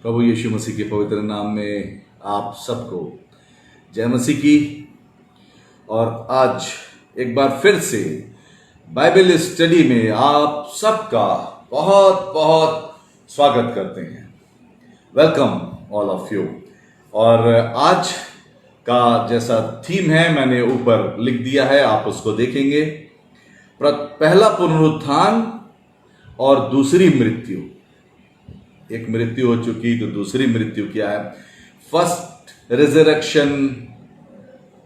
प्रभु यीशु मसीह के पवित्र नाम में आप सबको जय मसीह की। और आज एक बार फिर से बाइबल स्टडी में आप सबका बहुत बहुत स्वागत करते हैं। Welcome all of you. और आज का जैसा थीम है मैंने ऊपर लिख दिया है, आप उसको देखेंगे। पहला पुनरुत्थान और दूसरी मृत्यु। एक मृत्यु हो चुकी तो दूसरी मृत्यु क्या है। फर्स्ट रिजरेक्शन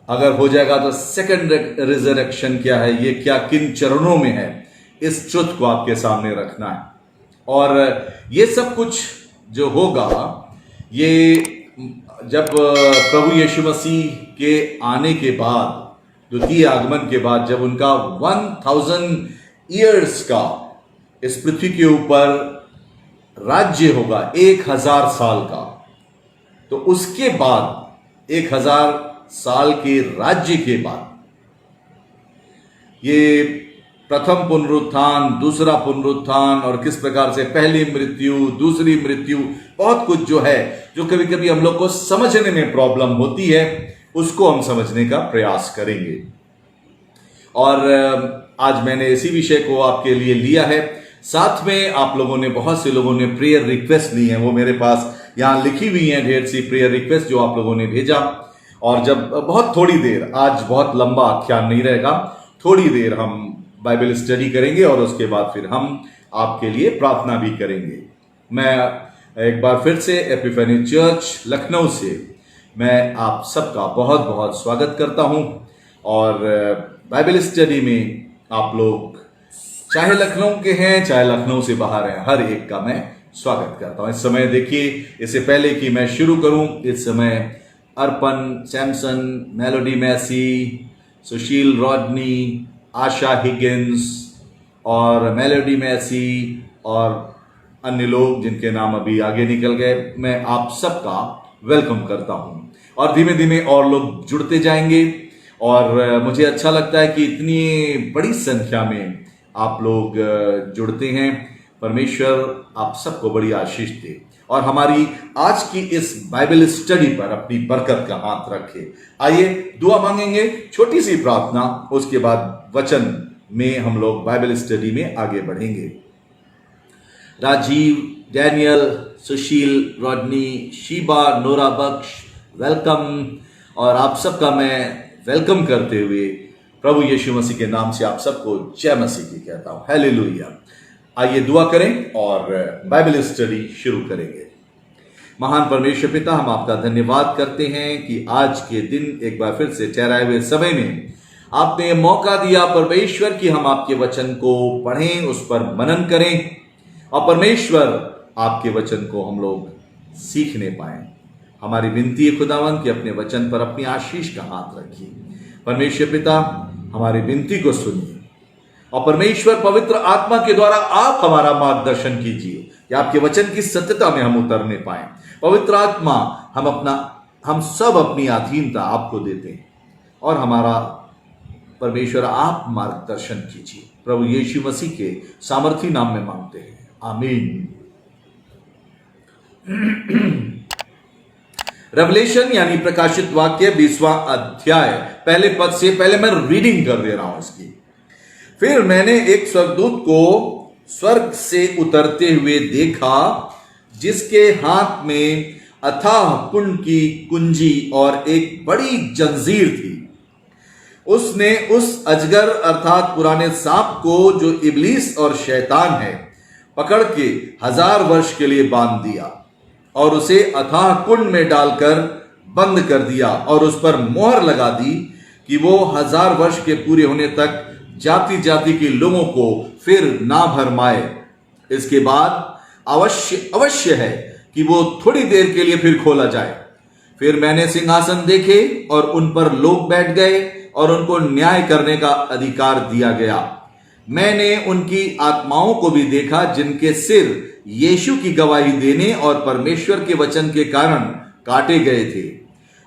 अगर हो जाएगा तो सेकंड रिजरेक्शन क्या है, ये क्या किन चरणों में है, इस ट्रुथ को आपके सामने रखना है। और ये सब कुछ जो होगा ये जब प्रभु यीशु मसीह के आने के बाद, द्वितीय आगमन के बाद, जब उनका 1000 ईयर्स का इस पृथ्वी के ऊपर राज्य होगा 1000 साल का, तो उसके बाद 1000 साल के राज्य के बाद ये प्रथम पुनरुत्थान, दूसरा पुनरुत्थान और किस प्रकार से पहली मृत्यु, दूसरी मृत्यु, बहुत कुछ जो है जो कभी कभी हम लोग को समझने में प्रॉब्लम होती है, उसको हम समझने का प्रयास करेंगे। और आज मैंने इसी विषय को आपके लिए लिया है। साथ में आप लोगों ने, बहुत से लोगों ने प्रेयर रिक्वेस्ट ली हैं, वो मेरे पास यहाँ लिखी हुई हैं ढेर सी प्रेयर रिक्वेस्ट जो आप लोगों ने भेजा। और जब बहुत थोड़ी देर, आज बहुत लंबा आख्यान नहीं रहेगा, थोड़ी देर हम बाइबल स्टडी करेंगे और उसके बाद फिर हम आपके लिए प्रार्थना भी करेंगे। मैं एक बार फिर से एपिफेनी चर्च लखनऊ से मैं आप सबका बहुत बहुत स्वागत करता हूं। और बाइबल स्टडी में आप लोग चाहे लखनऊ के हैं चाहे लखनऊ से बाहर हैं, हर एक का मैं स्वागत करता हूं। इस समय देखिए, इससे पहले कि मैं शुरू करूं, इस समय अर्पण, सैमसन, मेलोडी मैसी, सुशील रॉडनी, आशा हिगिंस और मेलोडी मैसी और अन्य लोग जिनके नाम अभी आगे निकल गए, मैं आप सबका वेलकम करता हूं। और धीमे धीमे और लोग जुड़ते जाएंगे। और मुझे अच्छा लगता है कि इतनी बड़ी संख्या में आप लोग जुड़ते हैं। परमेश्वर आप सबको बड़ी आशीष दे और हमारी आज की इस बाइबल स्टडी पर अपनी बरकत का हाथ रखे। आइए दुआ मांगेंगे, छोटी सी प्रार्थना, उसके बाद वचन में हम लोग बाइबल स्टडी में आगे बढ़ेंगे। राजीव, डैनियल, सुशील, रॉडनी, शीबा, नोरा बख्श, वेलकम। और आप सबका मैं वेलकम करते हुए प्रभु यीशु मसीह के नाम से आप सबको जय मसीह की कहता हूं। हालेलुया। आइए दुआ करें और बाइबल स्टडी शुरू करेंगे। महान परमेश्वर पिता, हम आपका धन्यवाद करते हैं कि आज के दिन एक बार फिर से ठहराए हुए समय में आपने मौका दिया परमेश्वर कि हम आपके वचन को पढ़ें, उस पर मनन करें और परमेश्वर आपके वचन को हम लोग सीखने पाएं। हमारी विनती है खुदावंद कि अपने वचन पर अपनी आशीष का हाथ रखिए। परमेश्वर पिता, हमारी विनती को सुनिए और परमेश्वर पवित्र आत्मा के द्वारा आप हमारा मार्गदर्शन कीजिए कि आपके वचन की सत्यता में हम उतरने पाएं। पवित्र आत्मा, हम सब अपनी अधीनता आपको देते हैं और हमारा परमेश्वर आप मार्गदर्शन कीजिए। प्रभु यीशु मसीह के सामर्थी नाम में मांगते हैं, आमीन। रेवलेशन यानी प्रकाशित वाक्य 20वां अध्याय, पहले पद से पहले मैं रीडिंग कर दे रहा हूं इसकी। फिर मैंने एक स्वर्गदूत को स्वर्ग से उतरते हुए देखा, जिसके हाथ में अथाह कुंड की कुंजी और एक बड़ी जंजीर थी। उसने उस अजगर अर्थात पुराने सांप को, जो इब्लीस और शैतान है, पकड़ के 1000 वर्ष के लिए बांध दिया और उसे अथाह कुंड में डालकर बंद कर दिया और उस पर मोहर लगा दी कि वो 1000 वर्ष के पूरे होने तक जाति जाति के लोगों को फिर ना भरमाए। इसके बाद अवश्य है कि वो थोड़ी देर के लिए फिर खोला जाए। फिर मैंने सिंहासन देखे और उन पर लोग बैठ गए और उनको न्याय करने का अधिकार दिया गया। मैंने उनकी आत्माओं को भी देखा, जिनके सिर यीशु की गवाही देने और परमेश्वर के वचन के कारण काटे गए थे,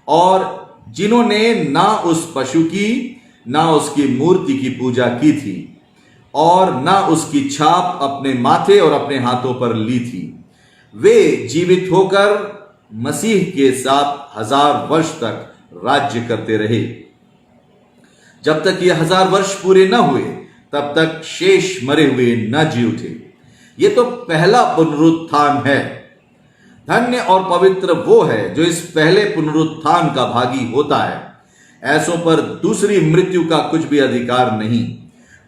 और जिन्होंने ना उस पशु की ना उसकी मूर्ति की पूजा की थी और ना उसकी छाप अपने माथे और अपने हाथों पर ली थी। वे जीवित होकर मसीह के साथ 1000 वर्ष तक राज्य करते रहे। जब तक ये 1000 वर्ष पूरे न हुए तब तक शेष मरे हुए न जी उठे। ये तो पहला पुनरुत्थान है। धन्य और पवित्र वो है जो इस पहले पुनरुत्थान का भागी होता है। ऐसों पर दूसरी मृत्यु का कुछ भी अधिकार नहीं,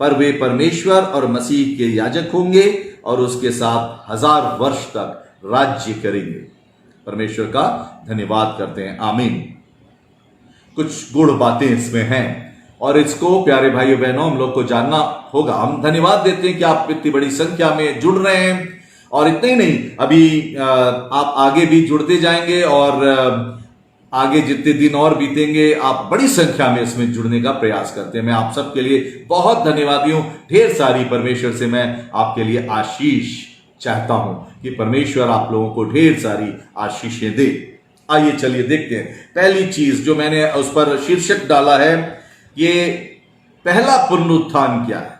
पर वे परमेश्वर और मसीह के याजक होंगे और उसके साथ 1000 वर्ष तक राज्य करेंगे। परमेश्वर का धन्यवाद करते हैं, आमीन। कुछ गूढ़ बातें इसमें हैं और इसको प्यारे भाइयों बहनों हम लोग को जानना होगा। हम धन्यवाद देते हैं कि आप इतनी बड़ी संख्या में जुड़ रहे हैं, और इतना ही नहीं, अभी आप आगे भी जुड़ते जाएंगे और आगे जितने दिन और बीतेंगे आप बड़ी संख्या में इसमें जुड़ने का प्रयास करते हैं। मैं आप सबके लिए बहुत धन्यवादी हूं। ढेर सारी परमेश्वर से मैं आपके लिए आशीष चाहता हूं कि परमेश्वर आप लोगों को ढेर सारी आशीषें दे। आइए चलिए देखते हैं। पहली चीज जो मैंने उस पर शीर्षक डाला है, ये पहला पुनरुत्थान क्या है,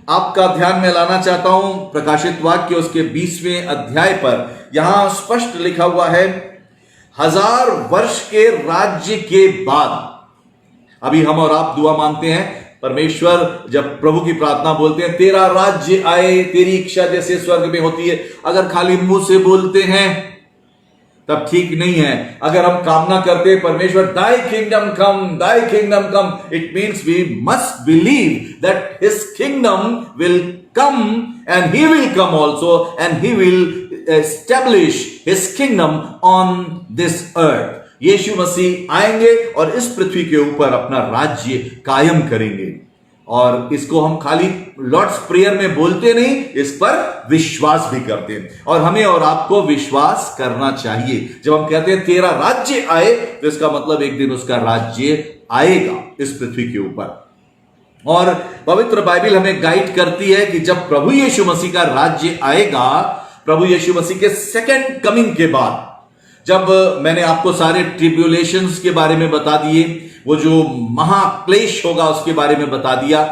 आपका ध्यान में लाना चाहता हूं प्रकाशित वाक्य उसके 20वें अध्याय पर। यहां स्पष्ट लिखा हुआ है 1000 वर्ष के राज्य के बाद। अभी हम और आप दुआ मांगते हैं, परमेश्वर जब प्रभु की प्रार्थना बोलते हैं, तेरा राज्य आए, तेरी इच्छा जैसे स्वर्ग में होती है, अगर खाली मुंह से बोलते हैं तब ठीक नहीं है। अगर हम कामना करते हैं परमेश्वर thy kingdom come, it means we must believe that his kingdom will come and he will come also and he will establish his kingdom on this earth. Yeshu Masih आएंगे और इस पृथ्वी के ऊपर अपना राज्य कायम करेंगे। और इसको हम खाली लॉर्ड्स प्रेयर में बोलते नहीं, इस पर विश्वास भी करते हैं, और हमें और आपको विश्वास करना चाहिए। जब हम कहते हैं तेरा राज्य आए, तो इसका मतलब एक दिन उसका राज्य आएगा इस पृथ्वी के ऊपर। और पवित्र बाइबल हमें गाइड करती है कि जब प्रभु यीशु मसीह का राज्य आएगा, प्रभु यीशु मसीह के सेकंड कमिंग के बाद, जब मैंने आपको सारे ट्रिब्यूलेशंस के बारे में बता दिए, वो जो महाक्लेश होगा उसके बारे में बता दिया,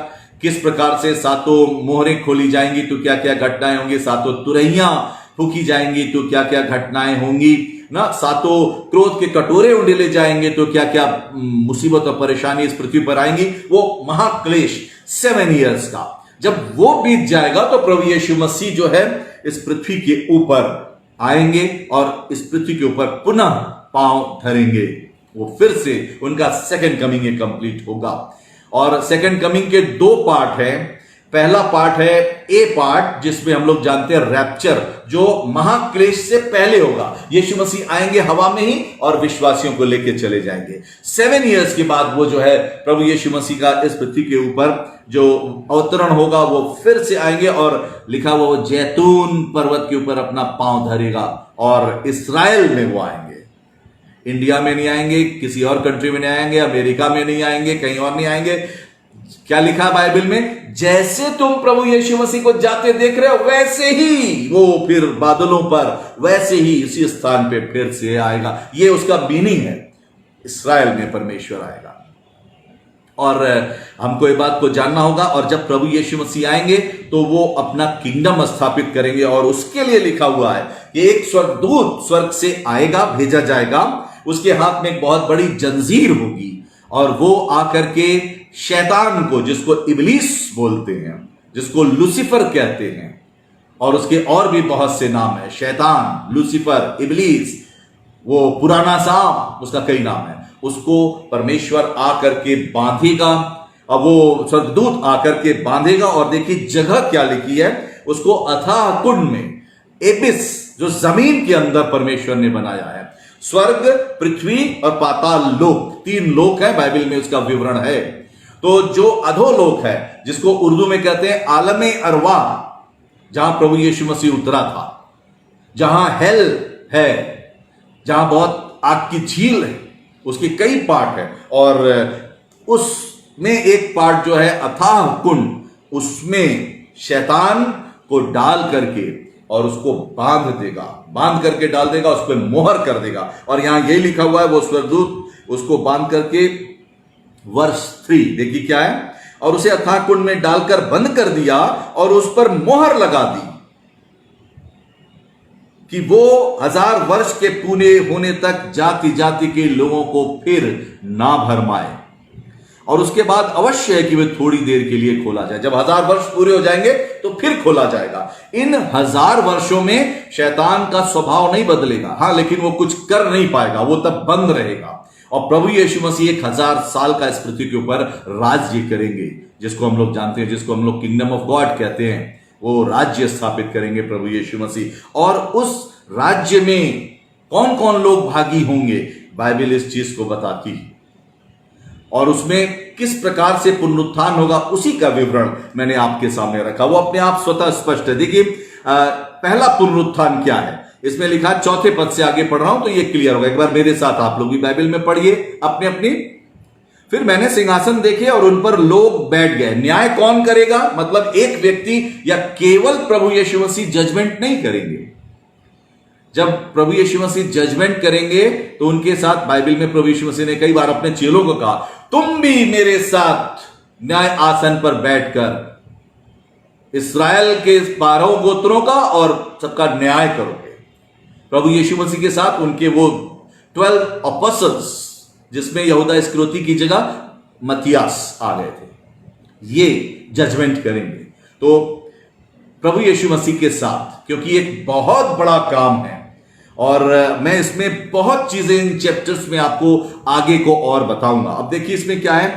किस प्रकार से 7 मोहरें खोली जाएंगी तो क्या क्या घटनाएं होंगी, 7 तुरहियां फूकी जाएंगी तो क्या क्या घटनाएं होंगी ना, 7 क्रोध के कटोरे उंडेले जाएंगे तो क्या क्या मुसीबत और परेशानी इस पृथ्वी पर आएंगी। वो महाक्लेश 7 ईयर्स का जब वो बीत जाएगा तो प्रभु यीशु मसीह जो है इस पृथ्वी के ऊपर आएंगे और इस पृथ्वी के ऊपर पुनः पांव धरेंगे। वो फिर से उनका सेकंड कमिंग कंप्लीट होगा। और सेकंड कमिंग के 2 पार्ट हैं। पहला पार्ट है ए पार्ट, जिसमें हम लोग जानते हैं रैप्चर, जो महाक्लेश से पहले होगा। यीशु मसीह आएंगे हवा में ही और विश्वासियों को लेकर चले जाएंगे। 7 ईयर्स के बाद वो जो है प्रभु यीशु मसीह का इस पृथ्वी के ऊपर जो अवतरण होगा, वो फिर से आएंगे और लिखा हुआ वो जैतून पर्वत के ऊपर अपना पांव धरेगा और इस्राएल में वो आएंगे। इंडिया में नहीं आएंगे, किसी और कंट्री में नहीं आएंगे, अमेरिका में नहीं आएंगे, कहीं और नहीं आएंगे। क्या लिखा है बाइबल में, जैसे तुम प्रभु यीशु मसीह को जाते देख रहे हो वैसे ही वो फिर बादलों पर वैसे ही इसी स्थान पे फिर से आएगा। ये उसका मीनिंग है, इस्राएल में परमेश्वर आएगा। और हमको ये बात को जानना होगा, और जब प्रभु यीशु मसीह आएंगे तो वो अपना किंगडम स्थापित करेंगे, और उसके लिए लिखा हुआ है कि एक स्वर्गदूत स्वर्ग से आएगा, भेजा जाएगा, उसके हाथ में एक बहुत बड़ी जंजीर होगी, और वो आकर के शैतान को, जिसको इब्लीस बोलते हैं, जिसको लूसीफर कहते हैं, और उसके और भी बहुत से नाम है, शैतान, लूसीफर, इब्लीस, वो पुराना सांप, उसका कई नाम है, उसको परमेश्वर आकर के बांधेगा। अब वो स्वर्गदूत आकर के बांधेगा, और देखिए जगह क्या लिखी है, उसको अथाह कुंड में, एबिस, जो जमीन के अंदर परमेश्वर ने बनाया है। स्वर्ग, पृथ्वी और पाताल लोक, 3 लोक है, बाइबल में उसका विवरण है। तो जो अधोलोक है, जिसको उर्दू में कहते हैं आलमे अरवाह, जहां प्रभु यीशु मसीह उतरा था, जहां हेल है, जहां बहुत आग की झील है, उसके कई पार्ट है, और उसमें एक पार्ट जो है अथाह कुंड, उसमें शैतान को डाल करके और उसको बांध करके डाल देगा, उस पर मोहर कर देगा। और यहां यही लिखा हुआ है, वो स्वर्गदूत उसको बांध करके, वर्ष 3 देखिए क्या है, और उसे अथाह कुंड में डालकर बंद कर दिया और उस पर मोहर लगा दी कि वो 1000 वर्ष के पूरे होने तक जाति जाति के लोगों को फिर ना भरमाए, और उसके बाद अवश्य है कि वे थोड़ी देर के लिए खोला जाए। जब 1000 वर्ष पूरे हो जाएंगे तो फिर खोला जाएगा। इन 1000 वर्षों में शैतान का स्वभाव नहीं बदलेगा, हां, लेकिन वो कुछ कर नहीं पाएगा, वो तब बंद रहेगा। और प्रभु यीशु मसीह 1000 साल का इस पृथ्वी के ऊपर राज्य करेंगे, जिसको हम लोग जानते हैं, जिसको हम लोग किंगडम ऑफ गॉड कहते हैं। वो राज्य स्थापित करेंगे प्रभु यीशु मसीह। और उस राज्य में कौन कौन लोग भागी होंगे, बाइबल इस चीज को बताती है। और उसमें किस प्रकार से पुनरुत्थान होगा, उसी का विवरण मैंने आपके सामने रखा। वो अपने आप स्वतः स्पष्ट है। देखिए, पहला पुनरुत्थान क्या है, इसमें लिखा, 4 पद से आगे पढ़ रहा हूं तो ये क्लियर होगा। एक बार मेरे साथ आप लोग भी बाइबल में पढ़िए अपनी अपनी। फिर मैंने सिंहासन देखे और उन पर लोग बैठ गए। न्याय कौन करेगा, मतलब एक व्यक्ति या केवल प्रभु यीशु मसीह जजमेंट नहीं करेंगे। जब प्रभु यीशु मसीह जजमेंट करेंगे तो उनके साथ, बाइबल में प्रभु यीशु मसीह ने कई बार अपने चेलों को कहा, तुम भी मेरे साथ न्याय आसन पर बैठकर इस्राएल के 12 गोत्रों का और सबका न्याय करोगे। प्रभु यीशु मसीह के साथ उनके वो 12 अपोस्टल्स, जिसमें यहूदा इस्करियोती की जगह मत्तियास आ गए थे, ये जजमेंट करेंगे। तो प्रभु यीशु मसीह के साथ, क्योंकि एक बहुत बड़ा काम है और मैं इसमें बहुत चीजें इन चैप्टर्स में आपको आगे को और बताऊंगा। अब देखिए इसमें क्या है,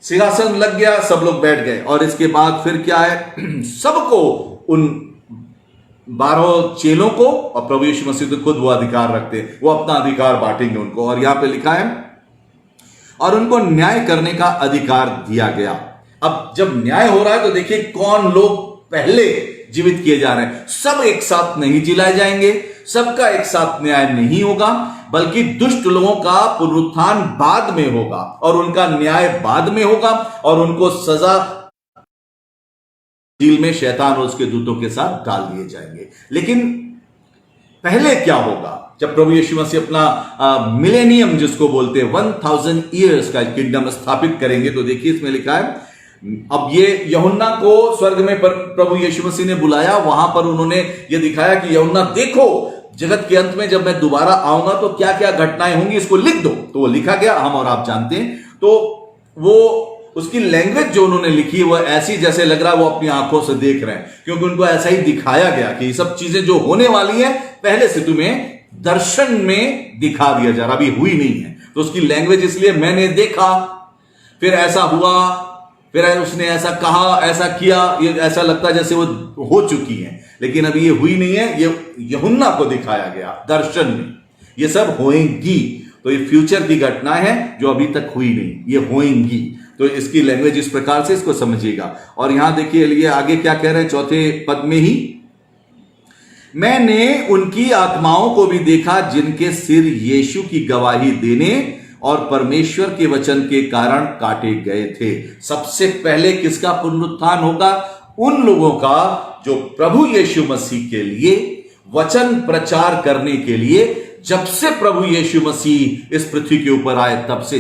सिंहासन लग गया, सब लोग बैठ गए, और इसके बाद फिर क्या है, सबको, उन 12 चेलों को, और प्रभु यीशु मसीह तो खुद वो अधिकार रखते हैं, वो अपना अधिकार बांटेंगे उनको। और यहां पे लिखा है, और उनको न्याय करने का अधिकार दिया गया। अब जब न्याय हो रहा है तो देखिए कौन लोग पहले जीवित किए जा रहे हैं। सब एक साथ नहीं जिलाए जाएंगे, सबका एक साथ न्याय नहीं होगा, बल्कि दुष्ट लोगों का पुनरुत्थान बाद में होगा और उनका न्याय बाद में होगा, और उनको सजा जेल में शैतान और उसके दूतों के साथ डाल दिए जाएंगे। लेकिन पहले क्या होगा, जब प्रभु यीशु मसीह अपना मिलेनियम जिसको बोलते हैं 1000 ईयर्स का किंगडम स्थापित करेंगे। तो देखिए इसमें लिखा है, अब ये यूहन्ना को स्वर्ग में प्रभु यीशु मसीह ने बुलाया, वहां पर उन्होंने ये दिखाया कि यूहन्ना देखो, जगत के अंत में जब मैं दोबारा आऊंगा तो क्या क्या घटनाएं होंगी, इसको लिख दो। तो वो लिखा गया, हम और आप जानते हैं। तो वो उसकी लैंग्वेज जो उन्होंने लिखी है वो ऐसी जैसे लग रहा है वो अपनी आंखों से देख रहे हैं, क्योंकि उनको ऐसा ही दिखाया गया कि ये सब चीजें जो होने वाली है पहले से तुम्हें दर्शन में दिखा दिया जा रहा, अभी हुई नहीं है। तो उसकी लैंग्वेज इसलिए, मैंने देखा, फिर ऐसा हुआ, फिर उसने ऐसा कहा, ऐसा किया, ये ऐसा लगता है जैसे वो हो चुकी है, लेकिन अभी ये हुई नहीं है। ये यूहन्ना को दिखाया गया दर्शन में, ये सब होएंगी। तो ये फ्यूचर की घटना है जो अभी तक हुई नहीं, ये होएंगी। तो इसकी लैंग्वेज इस प्रकार से इसको समझिएगा। और यहां देखिए ये आगे क्या कह रहे हैं 4 पद में ही, मैंने उनकी आत्माओं को भी देखा जिनके सिर यीशु की गवाही देने और परमेश्वर के वचन के कारण काटे गए थे। सबसे पहले किसका पुनरुत्थान होगा? उन लोगों का जो प्रभु यीशु मसीह के लिए वचन प्रचार करने के लिए, जब से प्रभु यीशु मसीह इस पृथ्वी के ऊपर आए तब से,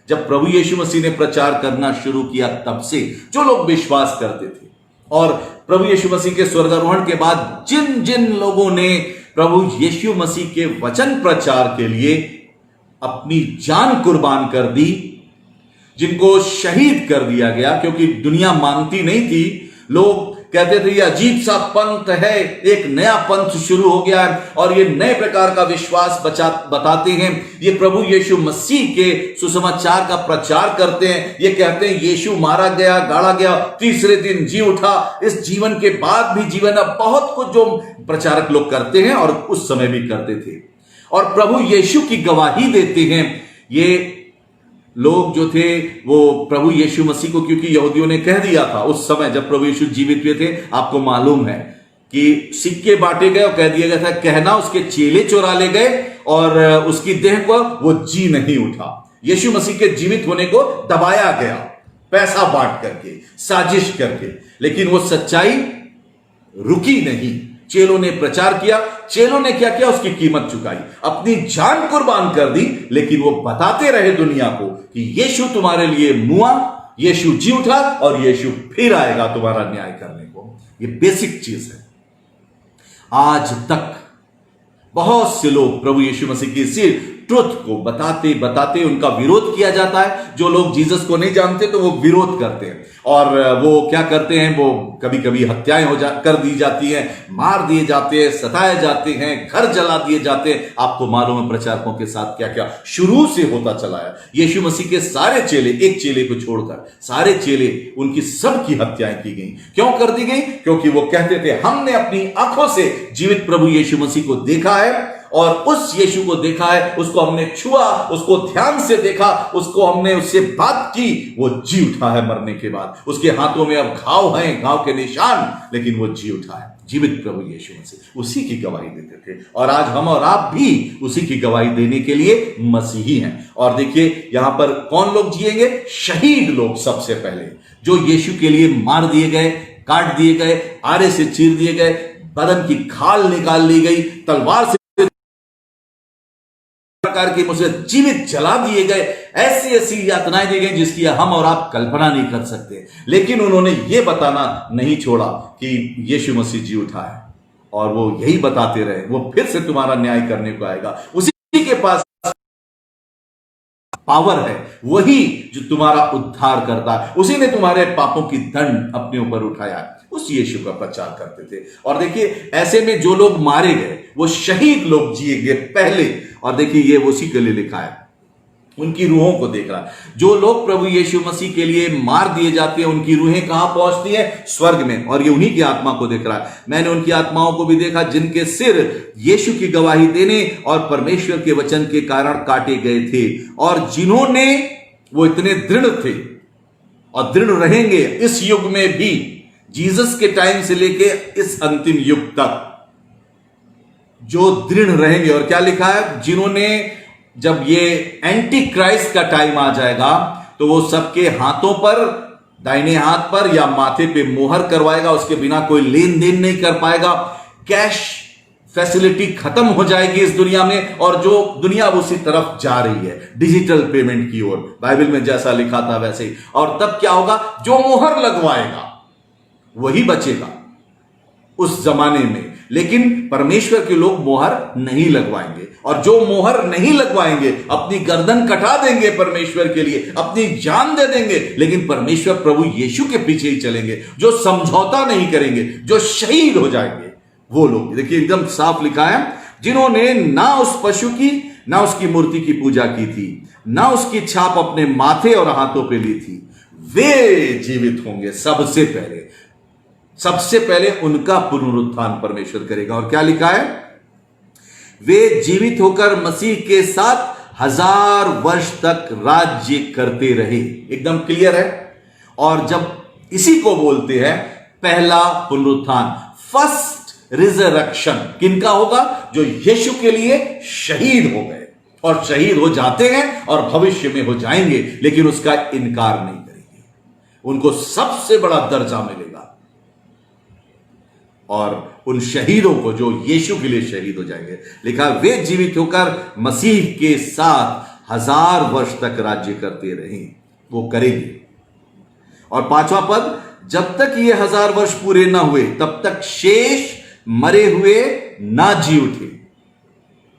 जब प्रभु यीशु मसीह ने प्रचार करना शुरू किया तब से जो लोग विश्वास करते थे, और प्रभु यीशु मसीह के स्वर्गारोहण के बाद जिन जिन लोगों ने प्रभु यीशु मसीह के वचन प्रचार के लिए अपनी जान कुर्बान कर दी, जिनको शहीद कर दिया गया, क्योंकि दुनिया मानती नहीं थी। लोग कहते थे ये अजीब सा पंथ है, एक नया पंथ शुरू हो गया है और ये नए प्रकार का विश्वास बताते हैं, ये प्रभु यीशु मसीह के सुसमाचार का प्रचार करते हैं। ये कहते हैं यीशु मारा गया, गाड़ा गया, तीसरे दिन जी उठा, इस जीवन के बाद भी जीवन है, बहुत कुछ जो प्रचारक लोग करते हैं और उस समय भी करते थे, और प्रभु यीशु की गवाही देते हैं। ये लोग जो थे वो प्रभु यीशु मसीह को, क्योंकि यहूदियों ने कह दिया था उस समय जब प्रभु यीशु जीवित हुए थे, आपको मालूम है कि सिक्के बांटे गए और कह दिया गया था, कहना उसके चेले चुरा ले गए और उसकी देह को वो जी नहीं उठा। यीशु मसीह के जीवित होने को दबाया गया पैसा बांट करके, साजिश करके, लेकिन वो सच्चाई रुकी नहीं। चेलों ने प्रचार किया, चेलों ने क्या किया, उसकी कीमत चुकाई, अपनी जान कुर्बान कर दी, लेकिन वो बताते रहे दुनिया को कि यीशु तुम्हारे लिए मुआ, यीशु जी उठा और यीशु फिर आएगा तुम्हारा न्याय करने को। ये बेसिक चीज है। आज तक बहुत से लोग प्रभु यीशु मसीह की इसी ट्रुथ को बताते बताते उनका विरोध किया जाता है। जो लोग जीसस को नहीं जानते तो वो विरोध करते हैं और वो क्या करते हैं, वो कभी कभी हत्याएं कर दी जाती हैं, मार दिए जाते हैं, सताए जाते हैं, घर जला दिए जाते हैं। आपको मालूम है प्रचारकों के साथ क्या क्या शुरू से होता चला है। यीशु मसीह के सारे चेले, एक चेले को छोड़कर सारे चेले, उनकी सबकी हत्याएं की गई। क्यों कर दी गई? क्योंकि वो कहते थे हमने अपनी आंखों से जीवित प्रभु यीशु मसीह को देखा है और उस यीशु को देखा है, उसको हमने छुआ, उसको ध्यान से देखा, उसको हमने उससे बात की, वो जी उठा है मरने के बाद। उसके हाथों में अब घाव हैं, घाव के निशान, लेकिन वो जी उठा है। जीवित प्रभु यीशु मसीह उसी की गवाही देते थे और आज हम और आप भी उसी की गवाही देने के लिए मसीही हैं। और देखिए यहां पर कौन लोग जिएंगे? शहीद लोग। सबसे पहले जो यीशु के लिए मार दिए गए, काट दिए गए, आरे से चीर दिए गए, बदन की खाल निकाल ली गई, तलवार से प्रकार की मुझे जीवित जला दिए गए, ऐसी ऐसी यातनाएं दी गई जिसकी हम और आप कल्पना नहीं कर सकते। लेकिन उन्होंने यह बताना नहीं छोड़ा कि यीशु मसीह जी उठा है और वो यही बताते रहे, वो फिर से तुम्हारा न्याय करने को आएगा। उसी के पास पावर है, वही जो तुम्हारा उद्धार करता है, उसी ने तुम्हारे पापों की दंड अपने ऊपर उठाया है। उस यीशु का प्रचार करते थे। और देखिए ऐसे में जो लोग मारे गए वो शहीद लोग जिएंगे पहले। और देखिए ये उसी के लिए लिखा है, उनकी रूहों को देख रहा है। जो लोग प्रभु यीशु मसीह के लिए मार दिए जाते हैं उनकी रूहें कहां पहुंचती हैं? स्वर्ग में। और ये उन्हीं की आत्मा को देख रहा है। मैंने उनकी आत्माओं को भी देखा जिनके सिर यीशु की गवाही देने और परमेश्वर के वचन के कारण काटे गए थे और जिन्होंने, वो इतने दृढ़ थे और दृढ़ रहेंगे इस युग में भी, जीसस के टाइम से लेके इस अंतिम युग तक जो दृढ़ रहेंगे। और क्या लिखा है? जिन्होंने, जब ये एंटी क्राइस्ट का टाइम आ जाएगा तो वो सबके हाथों पर, दाहिने हाथ पर या माथे पे मोहर करवाएगा, उसके बिना कोई लेन देन नहीं कर पाएगा। कैश फैसिलिटी खत्म हो जाएगी इस दुनिया में और जो दुनिया उसी तरफ जा रही है डिजिटल पेमेंट की ओर, बाइबल में जैसा लिखा था वैसे ही। और तब क्या होगा? जो मोहर लगवाएगा वही बचेगा उस जमाने में। लेकिन परमेश्वर के लोग मोहर नहीं लगवाएंगे और जो मोहर नहीं लगवाएंगे अपनी गर्दन कटा देंगे परमेश्वर के लिए, अपनी जान दे देंगे, लेकिन परमेश्वर प्रभु यीशु के पीछे ही चलेंगे। जो समझौता नहीं करेंगे, जो शहीद हो जाएंगे, वो लोग। देखिए एकदम साफ लिखा है, जिन्होंने ना उस पशु की ना उसकी मूर्ति की पूजा की थी, ना उसकी छाप अपने माथे और हाथों पे ली थी, वे जीवित होंगे। सबसे पहले उनका पुनरुत्थान परमेश्वर करेगा। और क्या लिखा है? वे जीवित होकर मसीह के साथ 1000 वर्ष तक राज्य करते रहे। एकदम क्लियर है। और जब इसी को बोलते हैं पहला पुनरुत्थान, फर्स्ट रिजरेक्शन, किनका होगा? जो यीशु के लिए शहीद हो गए और शहीद हो जाते हैं और भविष्य में हो जाएंगे, लेकिन उसका इनकार नहीं करेंगे। उनको सबसे बड़ा दर्जा मिलेगा। और उन शहीदों को जो यीशु के लिए शहीद हो जाएंगे, लिखा वे जीवित होकर मसीह के साथ 1000 वर्ष तक राज्य करते रहे, वो करेंगे। और 5वां पद, जब तक ये 1000 वर्ष पूरे ना हुए तब तक शेष मरे हुए ना जी उठे।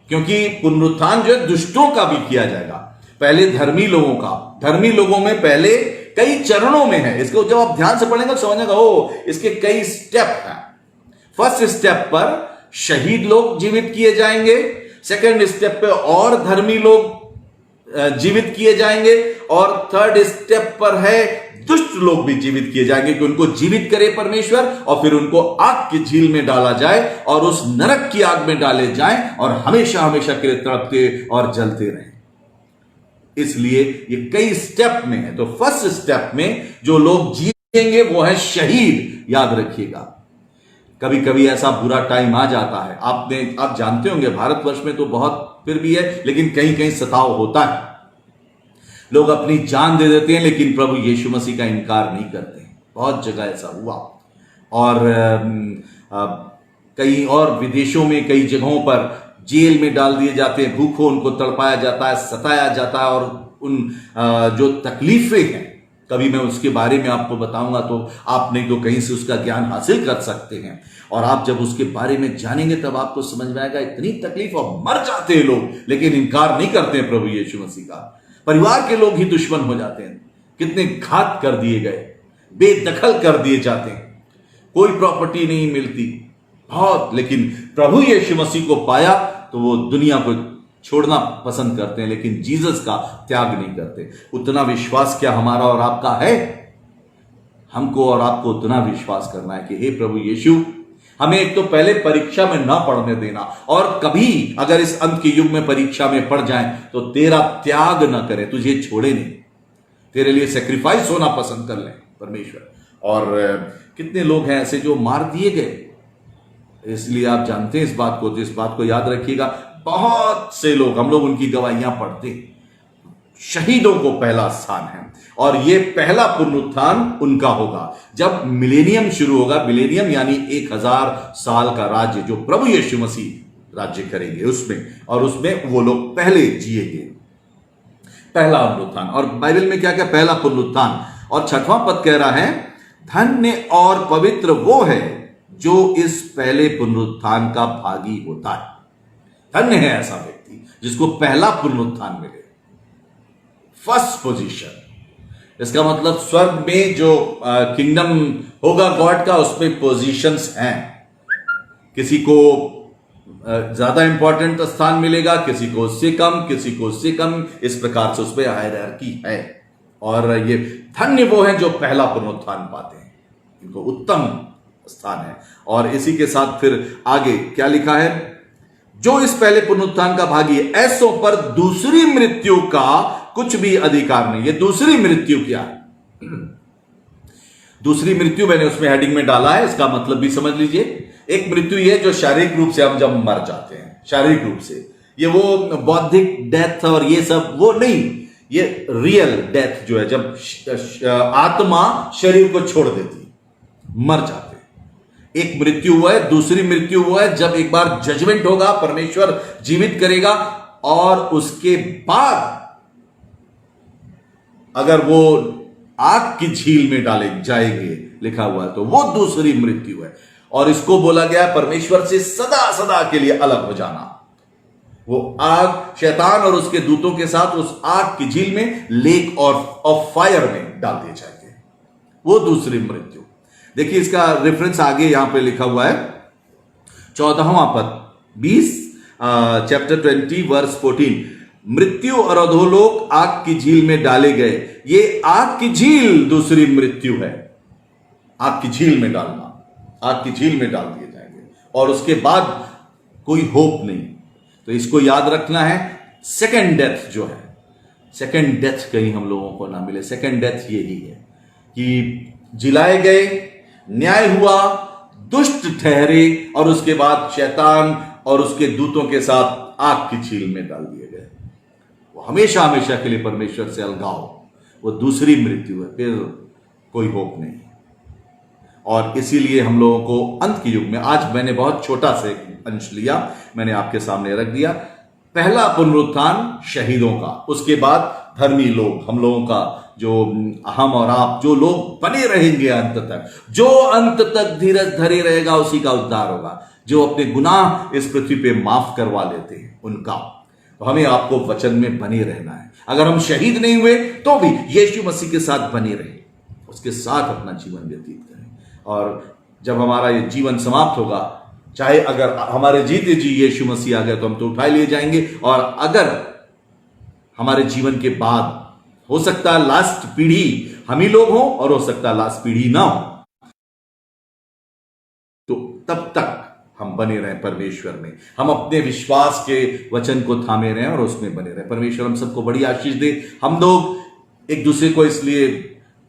क्योंकि पुनरुत्थान जो है दुष्टों का भी किया जाएगा, पहले धर्मी लोगों का। धर्मी लोगों में पहले कई चरणों में है, इसको जब आप ध्यान से पढ़ेंगे तो समझेगा ओ इसके कई स्टेप हैं। फर्स्ट स्टेप पर शहीद लोग जीवित किए जाएंगे, सेकंड स्टेप पे और धर्मी लोग जीवित किए जाएंगे, और थर्ड स्टेप पर है दुष्ट लोग भी जीवित किए जाएंगे कि उनको जीवित करे परमेश्वर और फिर उनको आग की झील में डाला जाए और उस नरक की आग में डाले जाएं और हमेशा हमेशा के लिए तड़पते और जलते रहें। इसलिए ये कई स्टेप में है। तो फर्स्ट स्टेप में जो लोग जीएंगे वो है शहीद। याद रखिएगा, कभी कभी ऐसा बुरा टाइम आ जाता है, आप जानते होंगे भारतवर्ष में तो बहुत फिर भी है, लेकिन कहीं कहीं सताव होता है। लोग अपनी जान दे देते हैं लेकिन प्रभु यीशु मसीह का इनकार नहीं करते हैं। बहुत जगह ऐसा हुआ। और कई और विदेशों में कई जगहों पर जेल में डाल दिए जाते हैं, भूखों उनको तड़पाया जाता है, सताया जाता है, और उन जो तकलीफें हैं कभी मैं उसके बारे में आपको बताऊंगा तो आप नहीं तो कहीं से उसका ज्ञान हासिल कर सकते हैं। और आप जब उसके बारे में जानेंगे तब आपको समझ में आएगा इतनी तकलीफ, और मर जाते हैं लोग लेकिन इनकार नहीं करते हैं प्रभु यीशु मसीह का। परिवार के लोग ही दुश्मन हो जाते हैं, कितने घात कर दिए गए, बेदखल कर दिए जाते हैं, कोई प्रॉपर्टी नहीं मिलती बहुत। लेकिन प्रभु यीशु मसीह को पाया तो वो दुनिया को छोड़ना पसंद करते हैं, लेकिन जीसस का त्याग नहीं करते। उतना विश्वास क्या हमारा और आपका है? हमको और आपको उतना विश्वास करना है कि हे प्रभु यीशु, हमें एक तो पहले परीक्षा में ना पढ़ने देना, और कभी अगर इस अंत के युग में परीक्षा में पड़ जाएं तो तेरा त्याग ना करें, तुझे छोड़े नहीं, तेरे लिए सेक्रीफाइस होना पसंद कर लें परमेश्वर। और कितने लोग हैं ऐसे जो मार दिए गए, इसलिए आप जानते हैं इस बात को, तो इस बात को याद रखिएगा। बहुत से लोग, हम लोग उनकी गवाहियां पढ़ते, शहीदों को पहला स्थान है, और ये पहला पुनरुत्थान उनका होगा जब मिलेनियम शुरू होगा। मिलेनियम यानी 1000 साल का राज्य जो प्रभु यीशु मसीह राज्य करेंगे उसमें, और उसमें वो लोग पहले जिएंगे। पहला पुनरुत्थान, और बाइबल में क्या क्या पहला पुनरुत्थान। और 6वां पद कह रहा है, धन्य और पवित्र वो है जो इस पहले पुनरुत्थान का भागी होता है। धन्य है ऐसा व्यक्ति जिसको पहला पुनरुत्थान मिले, फर्स्ट पोजीशन। इसका मतलब स्वर्ग में जो किंगडम होगा गॉड का, उसमें पोजीशंस हैं। किसी को ज्यादा इंपॉर्टेंट स्थान मिलेगा, किसी को उससे कम, किसी को उससे कम, इस प्रकार से उसमें हायरार्की है। और ये धन्य वो हैं जो पहला पुनरुत्थान पाते हैं, इनको उत्तम स्थान है। और इसी के साथ फिर आगे क्या लिखा है, जो इस पहले पुनरुत्थान का भागी है, ऐसों पर दूसरी मृत्यु का कुछ भी अधिकार नहीं। ये दूसरी मृत्यु क्या है? दूसरी मृत्यु मैंने उसमें हेडिंग में डाला है, इसका मतलब भी समझ लीजिए। एक मृत्यु ये जो शारीरिक रूप से हम जब मर जाते हैं, शारीरिक रूप से, ये वो बौद्धिक डेथ और ये सब वो नहीं, ये रियल डेथ जो है जब आत्मा शरीर को छोड़ देती, मर जाते। एक मृत्यु हुआ है। दूसरी मृत्यु हुआ है जब एक बार जजमेंट होगा, परमेश्वर जीवित करेगा, और उसके बाद अगर वो आग की झील में डाले जाएंगे, लिखा हुआ है, तो वो दूसरी मृत्यु है। और इसको बोला गया है परमेश्वर से सदा सदा के लिए अलग हो जाना। वो आग शैतान और उसके दूतों के साथ उस आग की झील में, लेक ऑफ फायर में डाल दिए जाएंगे, वो दूसरी मृत्यु। देखिए इसका रेफरेंस आगे यहां पे लिखा हुआ है, 14वां पद 20 चैप्टर 20 वर्स 14, मृत्यु और अधोलोक आग की झील में डाले गए। ये आग की झील दूसरी मृत्यु है। आग की झील में डालना, आग की झील में डाल दिए जाएंगे, और उसके बाद कोई होप नहीं। तो इसको याद रखना है। सेकेंड डेथ जो है, सेकेंड डेथ कहीं हम लोगों को ना मिले। सेकेंड डेथ यही है कि जिलाए गए, न्याय हुआ, दुष्ट ठहरे, और उसके बाद शैतान और उसके दूतों के साथ आग की झील में डाल दिए गए। वो हमेशा हमेशा के लिए परमेश्वर से अलगाव, वो दूसरी मृत्यु है, फिर कोई होप नहीं। और इसीलिए हम लोगों को अंत के युग में, आज मैंने बहुत छोटा सा अंश लिया, मैंने आपके सामने रख दिया। पहला पुनरुत्थान शहीदों का, उसके बाद धर्मी लोग, हम लोगों का, जो हम और आप, जो लोग बने रहेंगे अंत तक, जो अंत तक धीरज धरे रहेगा उसी का उद्धार होगा। जो अपने गुनाह इस पृथ्वी पे माफ करवा लेते हैं उनका। तो हमें आपको वचन में बने रहना है। अगर हम शहीद नहीं हुए तो भी यीशु मसीह के साथ बने रहे, उसके साथ अपना जीवन व्यतीत करें। और जब हमारा ये जीवन समाप्त होगा, चाहे अगर हमारे जीते जी यीशु मसीह आ गए तो हम तो उठाए लिए जाएंगे, और अगर हमारे जीवन के बाद हो सकता है लास्ट पीढ़ी हम ही लोग हों, और हो सकता है लास्ट पीढ़ी ना हो, तो तब तक हम बने रहें परमेश्वर में, हम अपने विश्वास के वचन को थामे रहें और उसमें बने रहें। परमेश्वर हम सबको बड़ी आशीष दे। हम लोग एक दूसरे को इसलिए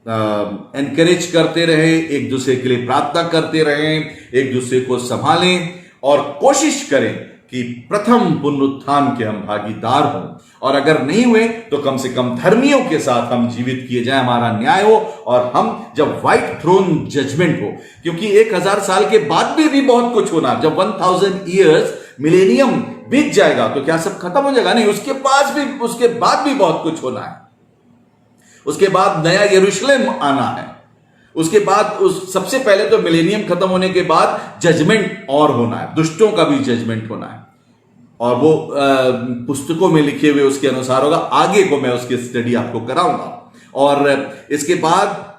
एनकरेज करते रहे, एक दूसरे के लिए प्रार्थना करते रहें, एक दूसरे को संभालें, और कोशिश करें कि प्रथम पुनरुत्थान के हम भागीदार हों। और अगर नहीं हुए तो कम से कम धर्मियों के साथ हम जीवित किए जाए, हमारा न्याय हो, और हम जब व्हाइट थ्रोन जजमेंट हो, क्योंकि 1000 साल के बाद भी बहुत कुछ होना। जब 1000 ईयर्स मिलेनियम बीत जाएगा तो क्या सब खत्म हो जाएगा? नहीं, उसके बाद भी बहुत कुछ होना है। उसके बाद नया यरूशलेम आना है, उसके बाद उस सबसे पहले तो मिलेनियम खत्म होने के बाद जजमेंट और होना है, दुष्टों का भी जजमेंट होना है, और वो पुस्तकों में लिखे हुए उसके अनुसार होगा। आगे को मैं उसकी स्टडी आपको कराऊंगा। और इसके बाद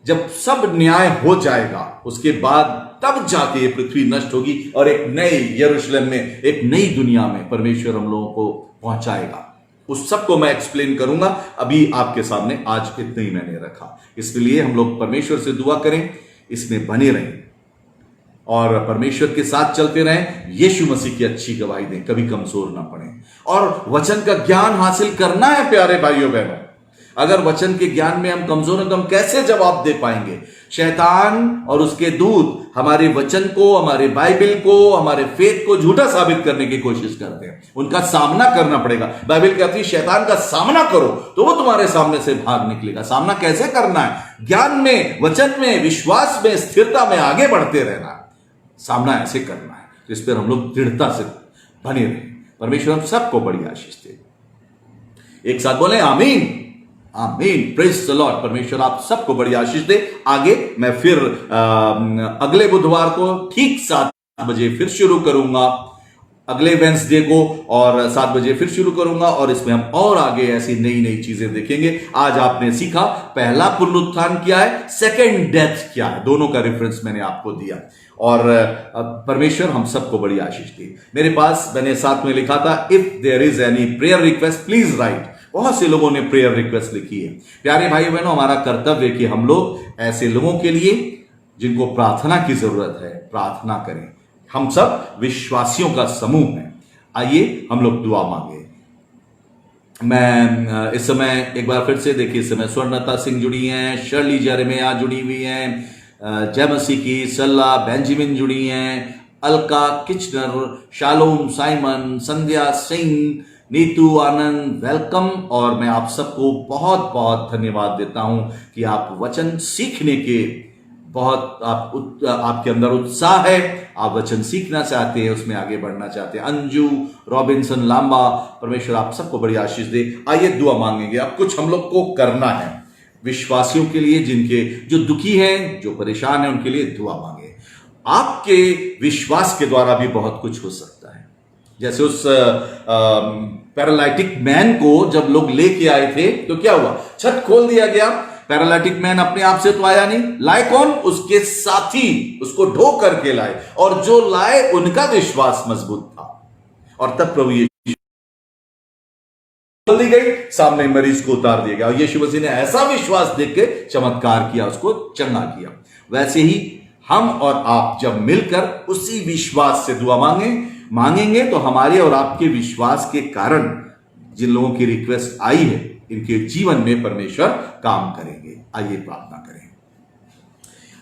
जब सब न्याय हो जाएगा, उसके बाद तब जाके ये पृथ्वी नष्ट होगी और एक नए यरूशलेम में, एक नई दुनिया में परमेश्वर हम लोगों को पहुंचाएगा। उस सब को मैं एक्सप्लेन करूंगा। अभी आपके सामने आज इतना ही मैंने रखा। इसलिए हम लोग परमेश्वर से दुआ करें, इसमें बने रहें और परमेश्वर के साथ चलते रहें, यीशु मसीह की अच्छी गवाही दें, कभी कमजोर ना पड़े। और वचन का ज्ञान हासिल करना है प्यारे भाइयों बहनों। अगर वचन के ज्ञान में हम कमजोर हैं तो हम कैसे जवाब दे पाएंगे? शैतान और उसके दूत हमारे वचन को, हमारे बाइबल को, हमारे फेथ को झूठा साबित करने की कोशिश करते हैं। उनका सामना करना पड़ेगा। बाइबल कहती है शैतान का सामना करो तो वो तुम्हारे सामने से भाग निकलेगा। सामना कैसे करना है? ज्ञान में, वचन में, विश्वास में, स्थिरता में आगे बढ़ते रहना है। सामना ऐसे करना है जिस पर हम लोग दृढ़ता से बने रहें। परमेश्वर हम सबको बड़ी आशीष दे। एक साथ बोले आमीन, आमीन, प्रेज द लॉर्ड। परमेश्वर आप सबको बड़ी आशीष दे। आगे मैं फिर अगले बुधवार को ठीक 7 बजे फिर शुरू करूंगा, अगले वेंसडे को, और 7 बजे फिर शुरू करूंगा, और इसमें हम और आगे ऐसी नई नई चीजें देखेंगे। आज आपने सीखा पहला पुनरुत्थान क्या है, सेकंड डेथ क्या है, दोनों का रेफरेंस मैंने आपको दिया। और परमेश्वर हम सबको बड़ी आशीष दे। मेरे पास मैंने साथ में लिखा था, if there is any prayer request please write. बहुत से लोगों ने प्रेयर रिक्वेस्ट लिखी है। प्यारे भाई बहनों, हमारा कर्तव्य है कि हम लोग ऐसे लोगों के लिए जिनको प्रार्थना की जरूरत है प्रार्थना करें। हम सब विश्वासियों का समूह है। आइए हम लोग दुआ मांगे। मैं इस समय एक बार फिर से देखिए, इस समय स्वर्णलता सिंह जुड़ी हैं, शर्ली जरमिया जुड़ी हुई हैं, जय मसीह की, सल्ला बेंजामिन जुड़ी हैं, अलका किचनर, शालोम साइमन, संध्या सिंह, नीतू आनंद, वेलकम। और मैं आप सबको बहुत बहुत धन्यवाद देता हूं कि आप वचन सीखने के बहुत आपके अंदर उत्साह है, आप वचन सीखना चाहते हैं, उसमें आगे बढ़ना चाहते हैं। अंजू, रॉबिन्सन, लांबा, परमेश्वर आप सबको बड़ी आशीष दे। आइए दुआ मांगेंगे। अब कुछ हम लोग को करना है विश्वासियों के लिए, जिनके जो दुखी हैं, जो परेशान हैं, उनके लिए दुआ मांगे। आपके विश्वास के द्वारा भी बहुत कुछ हो सकता है। जैसे उस पैरालाइटिक मैन को जब लोग लेके आए थे तो क्या हुआ, छत खोल दिया गया। पैरालाइटिक मैन अपने आप से तो आया नहीं, लाए कौन? उसके साथी उसको ढो करके लाए, और जो लाए उनका विश्वास मजबूत था। और तब प्रभु यीशु खोल दी गई, सामने मरीज को उतार दिया गया, और यीशु मसीह ने ऐसा विश्वास देख के चमत्कार किया, उसको चंगा किया। वैसे ही हम और आप जब मिलकर उसी विश्वास से दुआ मांगेंगे तो हमारे और आपके विश्वास के कारण जिन लोगों की रिक्वेस्ट आई है, इनके जीवन में परमेश्वर काम करेंगे। आइए प्रार्थना करें।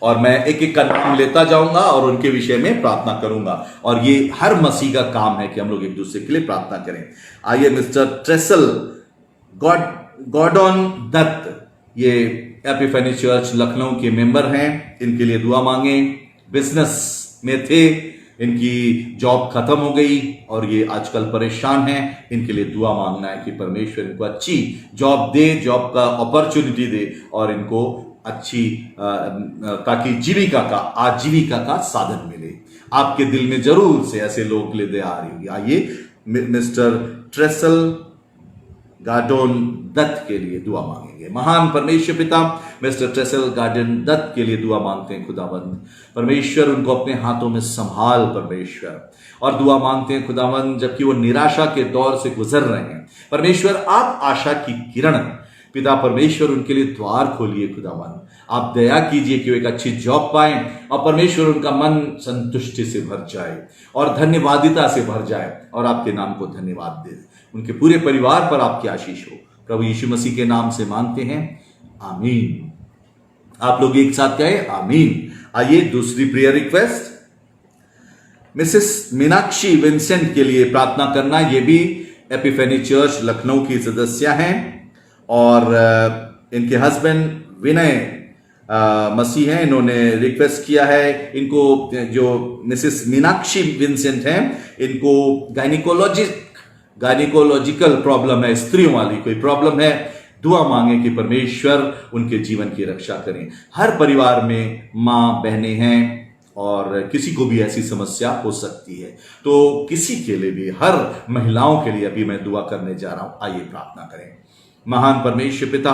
और मैं एक एक का नाम लेता जाऊंगा और उनके विषय में प्रार्थना करूंगा। और ये हर मसीह का काम है कि हम लोग एक दूसरे के लिए प्रार्थना करें। आइए मिस्टर ट्रेसल गॉर्डन दत्त, ये एपिफेनी चर्च लखनऊ के मेंबर हैं, इनके लिए दुआ मांगे। बिजनेस में थे, इनकी जॉब खत्म हो गई और ये आजकल परेशान हैं, इनके लिए दुआ मांगना है कि परमेश्वर इनको अच्छी जॉब दे, जॉब का अपॉर्चुनिटी दे, और इनको अच्छी ताकि आजीविका का साधन मिले। आपके दिल में जरूर से ऐसे लोगों के लिए दया आ रही होगी। आइए मिस्टर ट्रेसल गार्डन दत्त के लिए दुआ मांगेंगे। महान परमेश्वर पिता, मिस्टर ट्रेसल गार्डन दत्त के लिए दुआ मांगते हैं खुदावंद। परमेश्वर उनको अपने हाथों में संभाल परमेश्वर, और दुआ मांगते हैं खुदावंद जबकि वो निराशा के दौर से गुजर रहे हैं। परमेश्वर आप आशा की किरण पिता परमेश्वर उनके लिए द्वार खोलिए खुदावंद। आप दया कीजिए कि वो एक अच्छी जॉब पाएं और परमेश्वर उनका मन संतुष्टि से भर जाए और धन्यवादिता से भर जाए, और आपके नाम को धन्यवाद दे। उनके पूरे परिवार पर आपकी आशीष हो, प्रभु यीशु मसीह के नाम से मांगते हैं, आमीन। आप लोग एक साथ कहें आमीन। आइए दूसरी prayer request, Mrs Meenakshi Vincent के लिए प्रार्थना करना। ये भी एपिफेनी चर्च लखनऊ की सदस्य हैं, और इनके हस्बैंड विनय मसीह हैं। इन्होंने रिक्वेस्ट किया है, इनको जो मिसेस मीनाक्षी विंसेंट हैं, इनको गायनिकोलॉजिकल प्रॉब्लम है, स्त्रियों वाली कोई प्रॉब्लम है, दुआ मांगे कि परमेश्वर उनके जीवन की रक्षा करें। हर परिवार में माँ बहनें हैं और किसी को भी ऐसी समस्या हो सकती है, तो किसी के लिए भी, हर महिलाओं के लिए अभी मैं दुआ करने जा रहा हूं। आइए प्रार्थना करें। महान परमेश्वर पिता,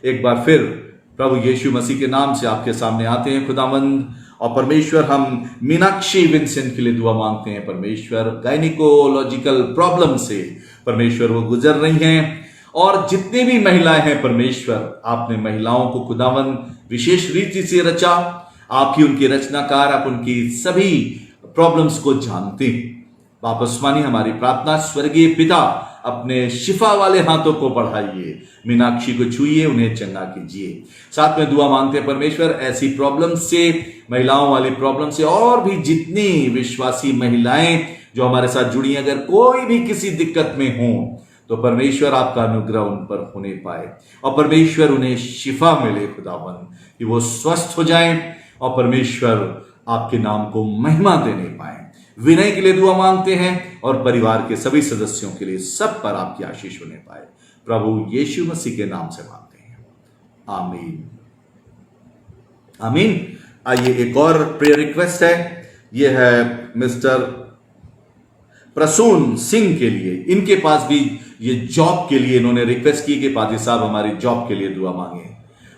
एक बार फिर प्रभु यीशु मसीह के नाम से आपके सामने आते हैं खुदावंद। और परमेश्वर, हम मीनाक्षी विंसेंट के लिए दुआ मांगते हैं। परमेश्वर, गायनिकोलॉजिकल प्रॉब्लम से परमेश्वर वो गुजर रही हैं, और जितनी भी महिलाएं हैं परमेश्वर, आपने महिलाओं को खुदावंद विशेष रीति से रचा। आप ही उनकी रचनाकार, आप उनकी सभी प्रॉब्लम्स को जानते हैं। वापस मानिए हमारी प्रार्थना। स्वर्गीय पिता, अपने शिफा वाले हाथों को बढ़ाइए, मीनाक्षी को छुइए, उन्हें चंगा कीजिए। साथ में दुआ मांगते हैं परमेश्वर, ऐसी प्रॉब्लम से, महिलाओं वाली प्रॉब्लम से, और भी जितनी विश्वासी महिलाएं जो हमारे साथ जुड़ी हैं, अगर कोई भी किसी दिक्कत में हो, तो परमेश्वर आपका अनुग्रह उन पर होने पाए, और परमेश्वर उन्हें शिफा मिले खुदावन, कि वो स्वस्थ हो जाएं, और परमेश्वर आपके नाम को महिमा देने पाए। विनय के लिए दुआ मांगते हैं, और परिवार के सभी सदस्यों के लिए, सब पर आपकी आशीष होने पाए। प्रभु यीशु मसीह के नाम से मांगते हैं, आमीन आमीन। आइए एक और प्रेयर रिक्वेस्ट है, यह है मिस्टर प्रसून सिंह के लिए। इनके पास भी ये जॉब के लिए इन्होंने रिक्वेस्ट की कि पादी साहब हमारी जॉब के लिए दुआ मांगे,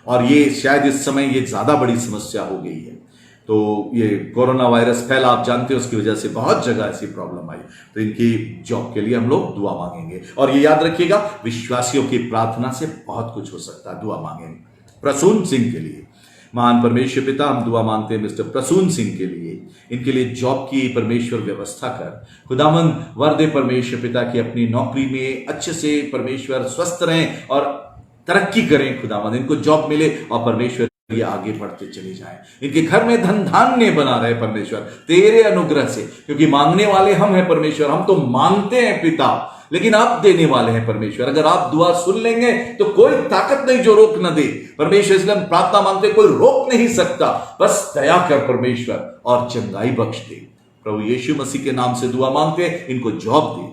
और ये शायद इस समय ये ज्यादा बड़ी समस्या हो गई है। तो ये कोरोना वायरस फैला, आप जानते हो, उसकी वजह से बहुत जगह ऐसी प्रॉब्लम आई। तो इनकी जॉब के लिए हम लोग दुआ मांगेंगे, और ये याद रखिएगा, विश्वासियों की प्रार्थना से बहुत कुछ हो सकता है। दुआ मांगेंगे प्रसून सिंह के लिए। महान परमेश्वर पिता, हम दुआ मांगते हैं मिस्टर प्रसून सिंह के लिए। इनके लिए जॉब की परमेश्वर व्यवस्था कर, खुदावंद वर दे परमेश्वर पिता, की अपनी नौकरी में अच्छे से परमेश्वर स्वस्थ रहें और तरक्की करें खुदावंद, इनको जॉब मिले, और परमेश्वर ये आगे बढ़ते चले जाएं। इनके घर में धन धान्य बना रहे परमेश्वर तेरे अनुग्रह से, क्योंकि मांगने वाले हम हैं परमेश्वर। हम तो मांगते हैं पिता, लेकिन आप देने वाले हैं परमेश्वर। अगर आप दुआ सुन लेंगे तो कोई ताकत नहीं जो रोक न दे परमेश्वर। इसलिए हम प्रार्थना मांगते, कोई रोक नहीं सकता, बस दया कर परमेश्वर और चंगाई बख्श दे। प्रभु यीशु मसीह के नाम से दुआ मांगते हैं, इनको जॉब दे।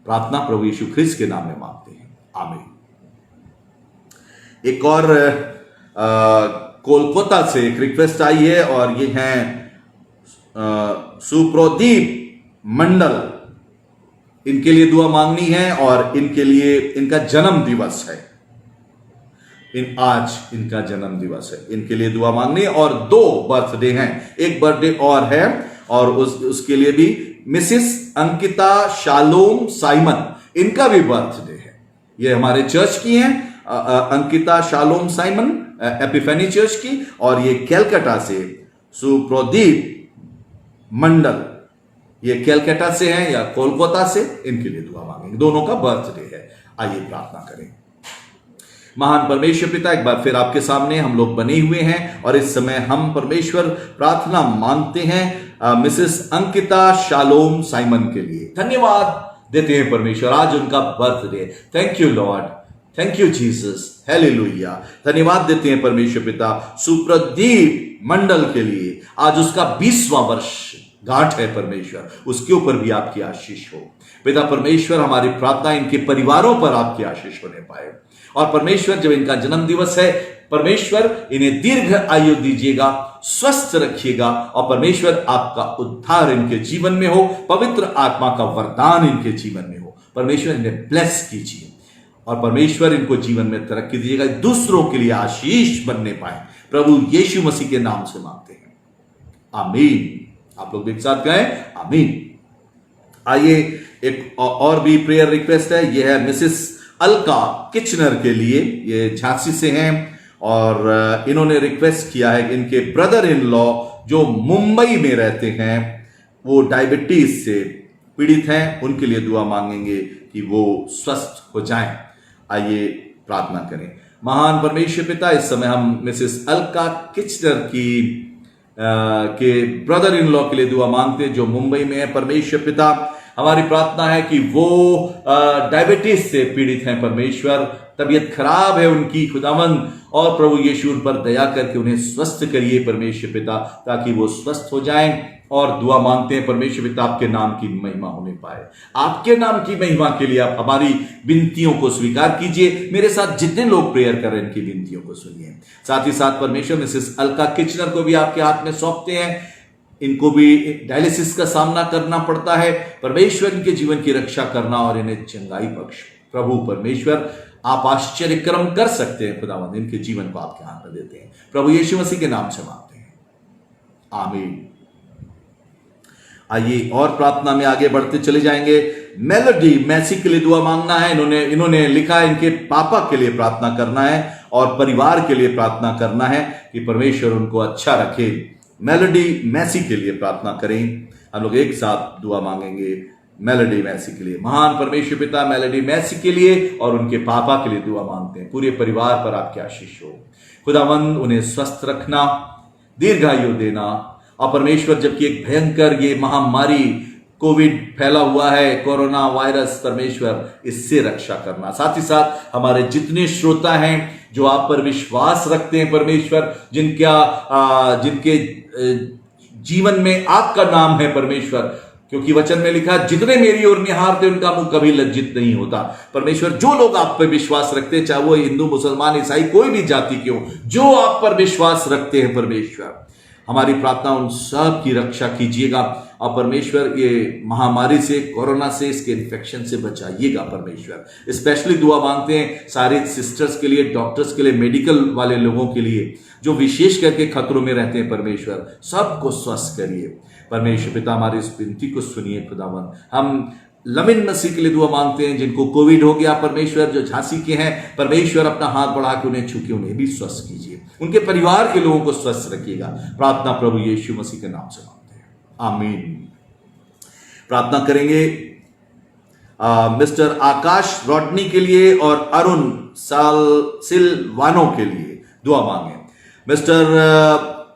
प्रार्थना प्रभु यीशु ख्रिस्त के नाम में मांगते हैं, आमीन। एक और कोलकाता से एक रिक्वेस्ट आई है, और ये हैं सुप्रदीप मंडल। इनके लिए दुआ मांगनी है, और इनके लिए इनका जन्म दिवस है। आज इनका जन्म दिवस है, इनके लिए दुआ मांगनी है, और 2 बर्थडे हैं। एक बर्थडे और है, और उसके लिए भी मिसिस अंकिता शालोम साइमन, इनका भी बर्थडे है। ये हमारे चर्च की हैं, Ankita shalom Simon, epiphany church की, और ये कैलकाटा से सुप्रदीप मंडल, ये कैलकाटा से हैं या कोलकाता से। इनके लिए दुआ मांगेंगे, दोनों का बर्थडे है। आइए प्रार्थना करें। महान परमेश्वर पिता, एक बार फिर आपके सामने हम लोग बने हुए हैं, और इस समय हम परमेश्वर प्रार्थना मांगते हैं मिसेस अंकिता शालोम साइमन के लिए। धन्यवाद देते हैं परमेश्वर, आज उनका birthday. Thank you Lord, thank you Jesus, hallelujah. धन्यवाद देते हैं परमेश्वर पिता सुप्रदीप मंडल के लिए, आज उसका 20वां वर्ष गांठ है परमेश्वर, उसके ऊपर भी आपकी आशीष हो पिता परमेश्वर। हमारी प्रार्थना इनके परिवारों पर आपकी आशीष होने पाए, और परमेश्वर जब इनका जन्म दिवस है परमेश्वर, इन्हें दीर्घ आयु दीजिएगा, स्वस्थ रखिएगा, और परमेश्वर आपका उद्धार इनके जीवन में हो, पवित्र आत्मा का वरदान इनके जीवन में हो। परमेश्वर इन्हें ब्लेस कीजिए, और परमेश्वर इनको जीवन में तरक्की दीजिएगा, दूसरों के लिए आशीष बनने पाए। प्रभु यीशु मसीह के नाम से मांगते हैं, आमीन। आप लोग एक साथ कहें, आमीन। आइए एक और भी प्रेयर रिक्वेस्ट है, यह है मिसेस अलका किचनर के लिए। ये झांसी से हैं, और इन्होंने रिक्वेस्ट किया है कि इनके ब्रदर इन लॉ जो मुंबई में रहते हैं, वो डायबिटीज से पीड़ित हैं, उनके लिए दुआ मांगेंगे कि वो स्वस्थ हो जाएं। आइए प्रार्थना करें। महान परमेश्वर पिता, इस समय हम मिसेस अलका किचनर के ब्रदर इन लॉ के लिए दुआ मांगते हैं जो मुंबई में है। परमेश्वर पिता, हमारी प्रार्थना है कि वो डायबिटीज से पीड़ित हैं परमेश्वर, तबीयत खराब है उनकी खुदावंद, और प्रभु यीशु उन पर दया करके उन्हें स्वस्थ करिए परमेश्वर पिता, ताकि वो स्वस्थ हो जाएं। और दुआ मांगते हैं परमेश्वर पिता, आपके नाम की महिमा होने पाए। आपके नाम की महिमा के लिए आप हमारी विनतियों को स्वीकार कीजिए। मेरे साथ जितने लोग प्रेयर कर रहे हैं इनकी विनतियों को सुनिए। साथ ही साथ परमेश्वर मिसेस अलका किचनर को भी आपके हाथ में सौंपते हैं। इनको भी डायलिसिस का सामना करना पड़ता है। परमेश्वर इनके जीवन की रक्षा करना और इन्हें चंगाई बख्श। प्रभु परमेश्वर, आप आश्चर्य कर्म कर सकते हैं खुदावंद, इनके जीवन को आपके हाथ में देते हैं। प्रभु यीशु मसीह के नाम से मांगते हैं, आमीन। आइए और प्रार्थना में आगे बढ़ते चले जाएंगे। मेलोडी मैसी के लिए दुआ मांगना है। इन्होंने लिखा है इनके पापा के लिए प्रार्थना करना है और परिवार के लिए प्रार्थना करना है कि परमेश्वर उनको अच्छा रखे। मेलोडी मैसी के लिए प्रार्थना करें। हम लोग एक साथ दुआ मांगेंगे मेलोडी मैसी के लिए। महान परमेश्वर पिता, मेलोडी मैसी के लिए और उनके पापा के लिए दुआ मांगते हैं। पूरे परिवार पर आपकी आशीष हो खुदावंद, उन्हें स्वस्थ रखना, दीर्घायु देना। और परमेश्वर, जबकि एक भयंकर ये महामारी कोविड फैला हुआ है, कोरोना वायरस, परमेश्वर इससे रक्षा करना। साथ ही साथ हमारे जितने श्रोता हैं जो आप पर विश्वास रखते हैं परमेश्वर, जिनके जीवन में आपका नाम है परमेश्वर, क्योंकि वचन में लिखा जितने मेरी ओर निहारते उनका मुंह कभी लज्जित नहीं होता। परमेश्वर, जो लोग आप पर विश्वास रखते हैं, चाहे वो हिंदू, मुसलमान, ईसाई, कोई भी जाति के हो, जो आप पर विश्वास रखते हैं परमेश्वर, हमारी प्रार्थना उन सब की रक्षा कीजिएगा। और परमेश्वर ये महामारी से, कोरोना से, इसके इन्फेक्शन से बचाइएगा परमेश्वर। स्पेशली दुआ मांगते हैं सारे सिस्टर्स के लिए, डॉक्टर्स के लिए, मेडिकल वाले लोगों के लिए जो विशेष करके खतरों में रहते हैं परमेश्वर, सबको स्वस्थ करिए परमेश्वर पिता। हमारी इस विनती को सुनिए खुदावन। हम लमिन मसीह के लिए दुआ मांगते हैं जिनको कोविड हो गया परमेश्वर, जो झांसी के हैं परमेश्वर, अपना हाथ बढ़ा के उन्हें छू के उन्हें भी स्वस्थ कीजिए। उनके परिवार के लोगों को स्वस्थ रखिएगा। प्रार्थना प्रभु यीशु मसीह के नाम से मांगते हैं, आमीन। प्रार्थना करेंगे मिस्टर आकाश रॉडनी के लिए और अरुण सिलवानो के लिए दुआ मांगे। मिस्टर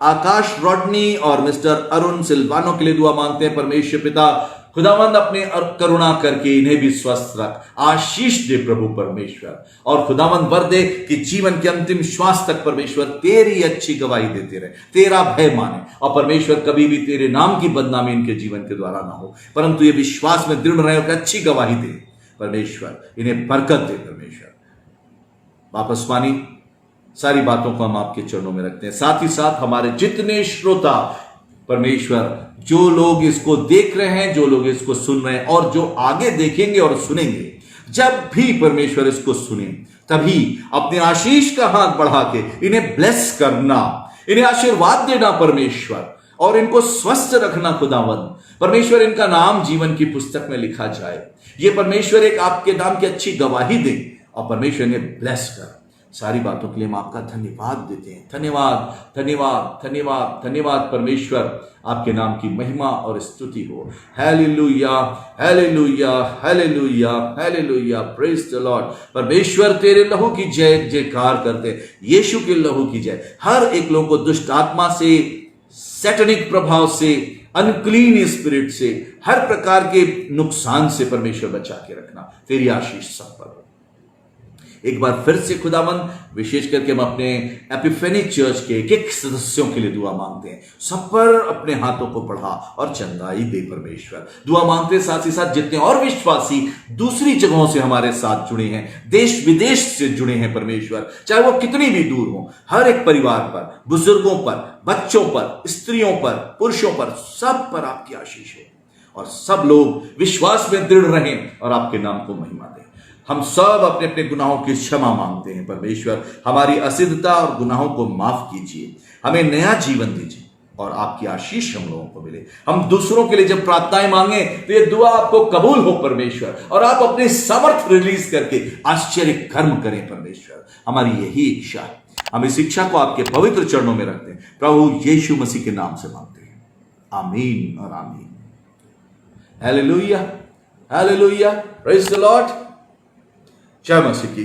आकाश रॉडनी और मिस्टर अरुण सिलवानो के लिए दुआ मांगते हैं। परमेश्वर पिता खुदावंद, अपने करुणा करके इन्हें भी स्वस्थ रख, आशीष दे प्रभु परमेश्वर। और खुदावंद वर दे कि जीवन के अंतिम श्वास तक परमेश्वर तेरी अच्छी गवाही देते रहे, तेरा भय माने। और परमेश्वर, कभी भी तेरे नाम की बदनामी इनके जीवन के द्वारा ना हो, परंतु ये विश्वास में दृढ़ रहे और अच्छी गवाही दे परमेश्वर। इन्हें बरकत दे परमेश्वर। वापस मानी सारी बातों को हम आपके चरणों में रखते हैं। साथ ही साथ हमारे जितने श्रोता परमेश्वर, जो लोग इसको देख रहे हैं, जो लोग इसको सुन रहे हैं और जो आगे देखेंगे और सुनेंगे, जब भी परमेश्वर इसको सुने तभी अपने आशीष का हाथ बढ़ा के इन्हें ब्लेस करना, इन्हें आशीर्वाद देना परमेश्वर, और इनको स्वस्थ रखना खुदावंद। परमेश्वर, इनका नाम जीवन की पुस्तक में लिखा जाए। ये परमेश्वर एक आपके नाम की अच्छी गवाही दे और परमेश्वर इन्हें ब्लेस कर। सारी बातों के लिए हम आपका धन्यवाद देते हैं। धन्यवाद, धन्यवाद, धन्यवाद, धन्यवाद परमेश्वर। आपके नाम की महिमा और स्तुति हो। Hallelujah, hallelujah, hallelujah, hallelujah, praise the Lord. परमेश्वर, तेरे लहू की जय जयकार करते, यीशु के लहू की जय। हर एक लोगों को दुष्ट आत्मा से, सैटनिक प्रभाव से, अनक्लीन स्पिरिट से, हर प्रकार के नुकसान से परमेश्वर बचा के रखना। तेरी आशीष सब पर हो। एक बार फिर से खुदावंद, विशेष करके हम अपने एपिफेनिक चर्च के एक एक सदस्यों के लिए दुआ मांगते हैं। सब पर अपने हाथों को बढ़ा और चंगाई दे परमेश्वर। दुआ मांगते हैं साथ ही साथ जितने और विश्वासी दूसरी जगहों से हमारे साथ जुड़े हैं, देश विदेश से जुड़े हैं परमेश्वर, चाहे वो कितनी भी दूर हो, हर एक परिवार पर, बुजुर्गों पर, बच्चों पर, स्त्रियों पर, पुरुषों पर, सब पर आपकी आशीष हो और सब लोग विश्वास में दृढ़ रहें और आपके नाम को महिमा दें। हम सब अपने अपने गुनाहों की क्षमा मांगते हैं परमेश्वर। हमारी असिद्धता और गुनाहों को माफ कीजिए, हमें नया जीवन दीजिए और आपकी आशीष हम लोगों को मिले। हम दूसरों के लिए जब प्रार्थनाएं मांगे तो ये दुआ आपको कबूल हो परमेश्वर, और आप अपने सामर्थ रिलीज करके आश्चर्य कर्म करें परमेश्वर। हमारी यही इच्छा है। हम इस इच्छा को आपके पवित्र चरणों में रखते हैं, प्रभु यीशु मसीह के नाम से मांगते हैं, आमीन और आमीन। Hallelujah, hallelujah, praise the Lord. जय मसीह की।